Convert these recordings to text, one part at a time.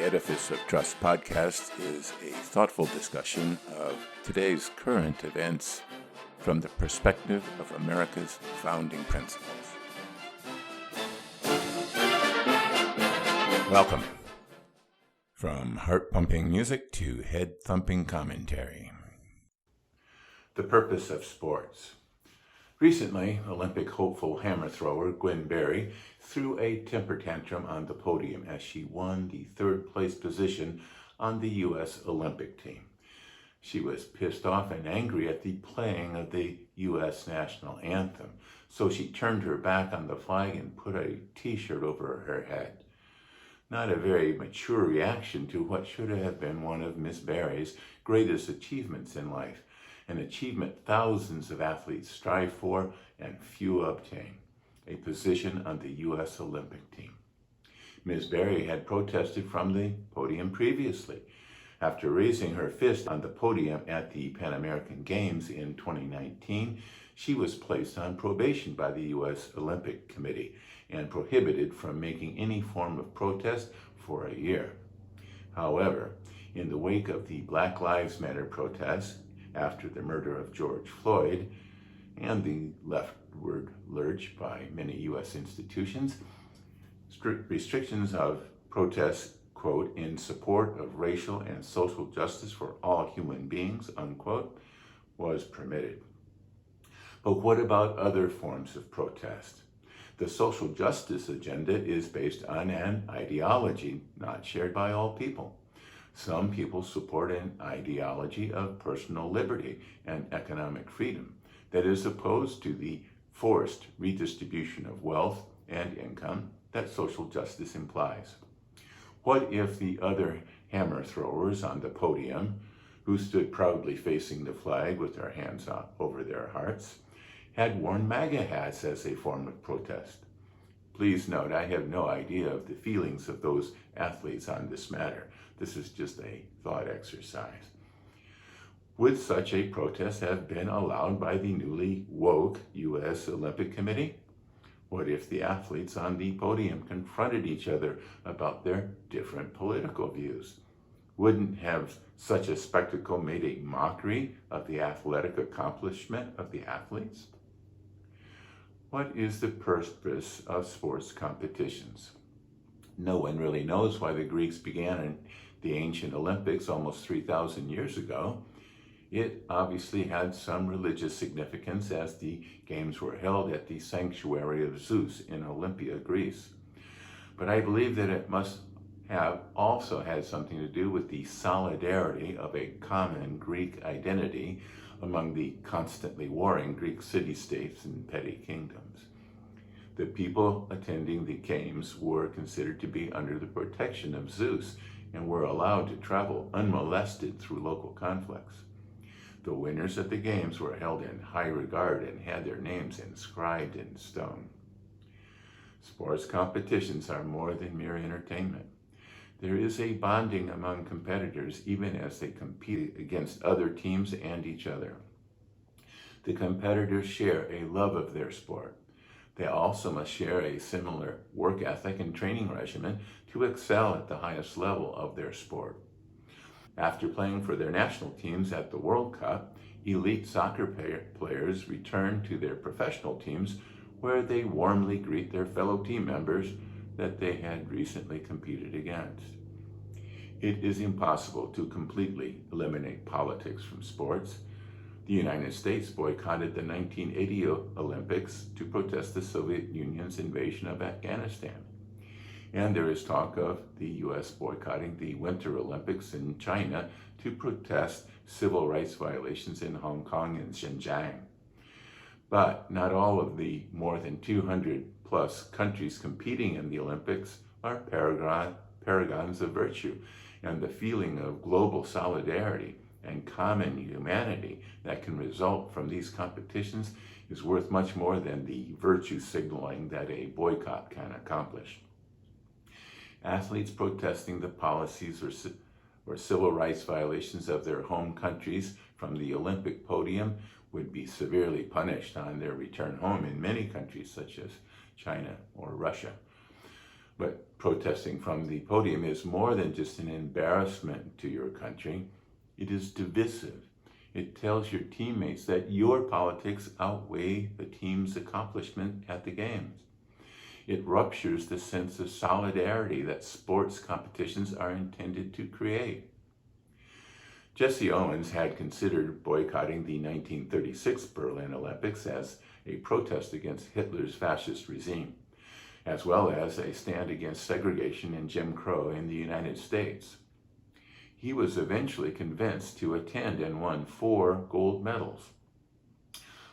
Edifice of Trust podcast is a thoughtful discussion of today's current events from the perspective of America's founding principles. Welcome. From heart-pumping music to head-thumping commentary. The purpose of sports. Recently, Olympic hopeful hammer thrower Gwen Berry threw a temper tantrum on the podium as she won the third-place position on the U.S. Olympic team. She was pissed off and angry at the playing of the U.S. national anthem, so she turned her back on the flag and put a t-shirt over her head. Not a very mature reaction to what should have been one of Miss Berry's greatest achievements in life, an achievement thousands of athletes strive for and few obtain, a position on the U.S. Olympic team. Ms. Berry had protested from the podium previously. After raising her fist on the podium at the Pan American Games in 2019, she was placed on probation by the U.S. Olympic Committee and prohibited from making any form of protest for a year. However, in the wake of the Black Lives Matter protests, after the murder of George Floyd and the leftward lurch by many U.S. institutions, strict restrictions of protests, quote, in support of racial and social justice for all human beings, unquote, was permitted. But what about other forms of protest? The social justice agenda is based on an ideology not shared by all people. Some people support an ideology of personal liberty and economic freedom that is opposed to the forced redistribution of wealth and income that social justice implies. What if the other hammer throwers on the podium, who stood proudly facing the flag with their hands over their hearts, had worn MAGA hats as a form of protest? Please note, I have no idea of the feelings of those athletes on this matter. This is just a thought exercise. Would such a protest have been allowed by the newly woke U.S. Olympic Committee? What if the athletes on the podium confronted each other about their different political views? Wouldn't have such a spectacle made a mockery of the athletic accomplishment of the athletes? What is the purpose of sports competitions? No one really knows why the Greeks began in the ancient Olympics almost 3,000 years ago. It obviously had some religious significance as the games were held at the sanctuary of Zeus in Olympia, Greece. But I believe that it must have also had something to do with the solidarity of a common Greek identity among the constantly warring Greek city-states and petty kingdoms. The people attending the games were considered to be under the protection of Zeus and were allowed to travel unmolested through local conflicts. The winners of the games were held in high regard and had their names inscribed in stone. Sports competitions are more than mere entertainment. There is a bonding among competitors even as they compete against other teams and each other. The competitors share a love of their sport. They also must share a similar work ethic and training regimen to excel at the highest level of their sport. After playing for their national teams at the World Cup, elite soccer players return to their professional teams where they warmly greet their fellow team members that they had recently competed against. It is impossible to completely eliminate politics from sports. The United States boycotted the 1980 Olympics to protest the Soviet Union's invasion of Afghanistan. And there is talk of the U.S. boycotting the Winter Olympics in China to protest civil rights violations in Hong Kong and Xinjiang. But not all of the more than 200 plus countries competing in the Olympics are paragons of virtue, and the feeling of global solidarity and common humanity that can result from these competitions is worth much more than the virtue signaling that a boycott can accomplish. Athletes protesting the policies or civil rights violations of their home countries from the Olympic podium would be severely punished on their return home in many countries such as China or Russia. But Protesting from the podium is more than just an embarrassment to your country. It is divisive. It tells your teammates that your politics outweigh the team's accomplishment at the games. It ruptures the sense of solidarity that sports competitions are intended to create. Jesse Owens had considered boycotting the 1936 Berlin Olympics as a protest against Hitler's fascist regime, as well as a stand against segregation and Jim Crow in the United States. He was eventually convinced to attend and won 4 gold medals.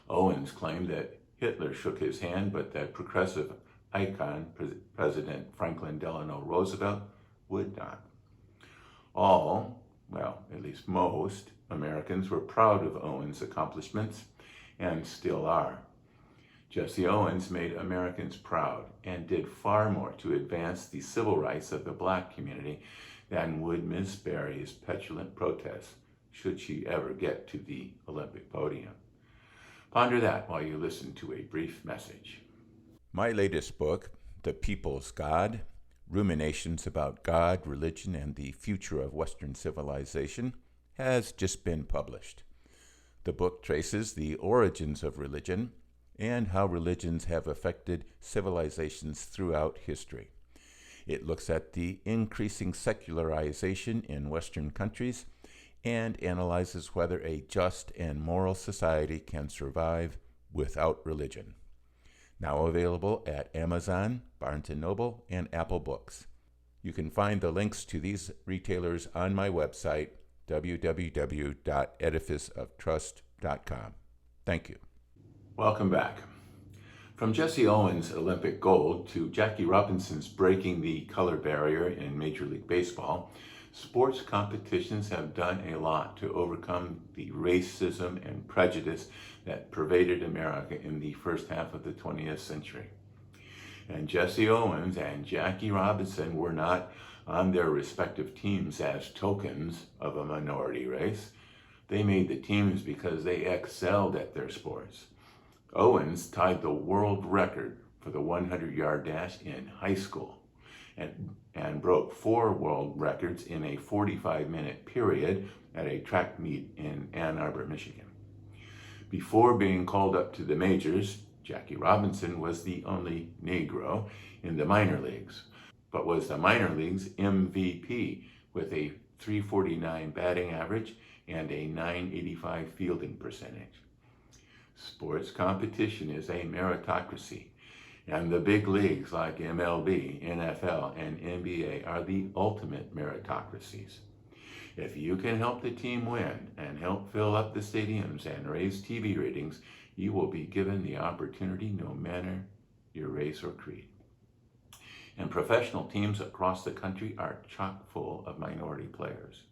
Owens claimed that Hitler shook his hand, but that progressive icon, President Franklin Delano Roosevelt, would not. At least most Americans were proud of Owens' accomplishments, and still are. Jesse Owens made Americans proud and did far more to advance the civil rights of the Black community than would Ms. Berry's petulant protests, should she ever get to the Olympic podium. Ponder that while you listen to a brief message. My latest book, The People's God, Ruminations about God, Religion, and the Future of Western Civilization, has just been published. The book traces the origins of religion and how religions have affected civilizations throughout history. It looks at the increasing secularization in Western countries and analyzes whether a just and moral society can survive without religion. Now available at Amazon, Barnes & Noble, and Apple Books. You can find the links to these retailers on my website, www.edificeoftrust.com. Thank you. Welcome back. From Jesse Owens' Olympic gold to Jackie Robinson's breaking the color barrier in Major League Baseball, sports competitions have done a lot to overcome the racism and prejudice that pervaded America in the first half of the 20th century. And Jesse Owens and Jackie Robinson were not on their respective teams as tokens of a minority race. They made the teams because they excelled at their sports. Owens tied the world record for the 100-yard dash in high school and broke 4 world records in a 45-minute period at a track meet in Ann Arbor, Michigan. Before being called up to the majors, Jackie Robinson was the only Negro in the minor leagues, but was the minor leagues MVP with a .349 batting average and a .985 fielding percentage. Sports competition is a meritocracy, and the big leagues like MLB, NFL, and NBA are the ultimate meritocracies. If you can help the team win and help fill up the stadiums and raise TV ratings, you will be given the opportunity no matter your race or creed. And professional teams across the country are chock full of minority players.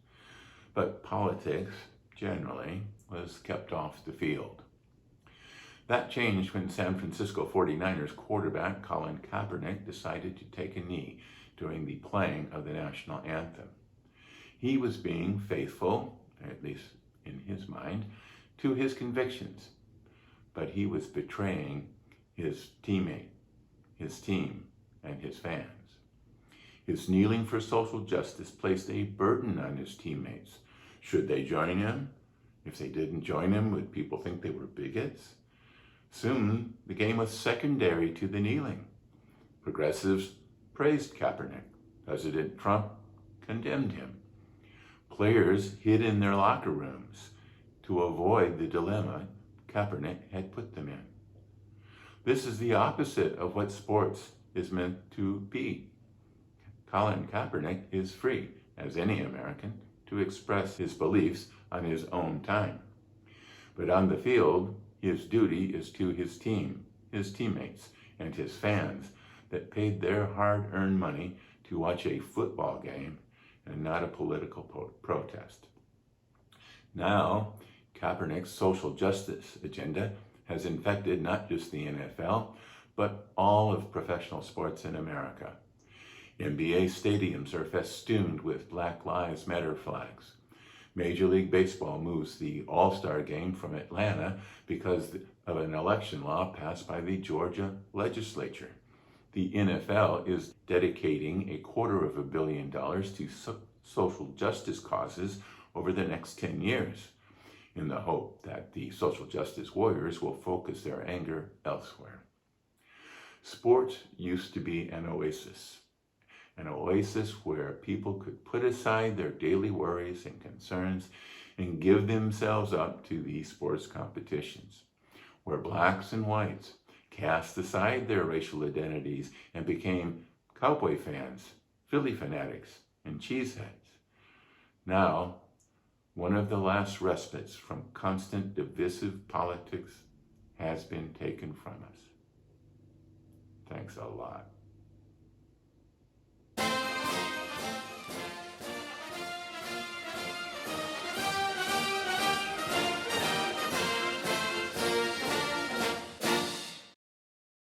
But politics, generally, was kept off the field. That changed when San Francisco 49ers quarterback Colin Kaepernick decided to take a knee during the playing of the national anthem. He was being faithful, at least in his mind, to his convictions, but he was betraying his teammate, his team, and his fans. His kneeling for social justice placed a burden on his teammates. Should they join him? If they didn't join him, would people think they were bigots? Soon, the game was secondary to the kneeling. Progressives praised Kaepernick. President Trump condemned him. Players hid in their locker rooms to avoid the dilemma Kaepernick had put them in. This is the opposite of what sports is meant to be. Colin Kaepernick is free, as any American, to express his beliefs on his own time. But on the field, his duty is to his team, his teammates, and his fans that paid their hard-earned money to watch a football game and not a political protest. Now, Kaepernick's social justice agenda has infected not just the NFL, but all of professional sports in America. NBA stadiums are festooned with Black Lives Matter flags. Major League Baseball moves the All-Star game from Atlanta because of an election law passed by the Georgia legislature. The NFL is dedicating $250 million to social justice causes over the next 10 years, in the hope that the social justice warriors will focus their anger elsewhere. Sports used to be an oasis where people could put aside their daily worries and concerns and give themselves up to these sports competitions, where blacks and whites cast aside their racial identities and became cowboy fans, Philly fanatics, and cheeseheads. Now, one of the last respites from constant divisive politics has been taken from us. Thanks a lot.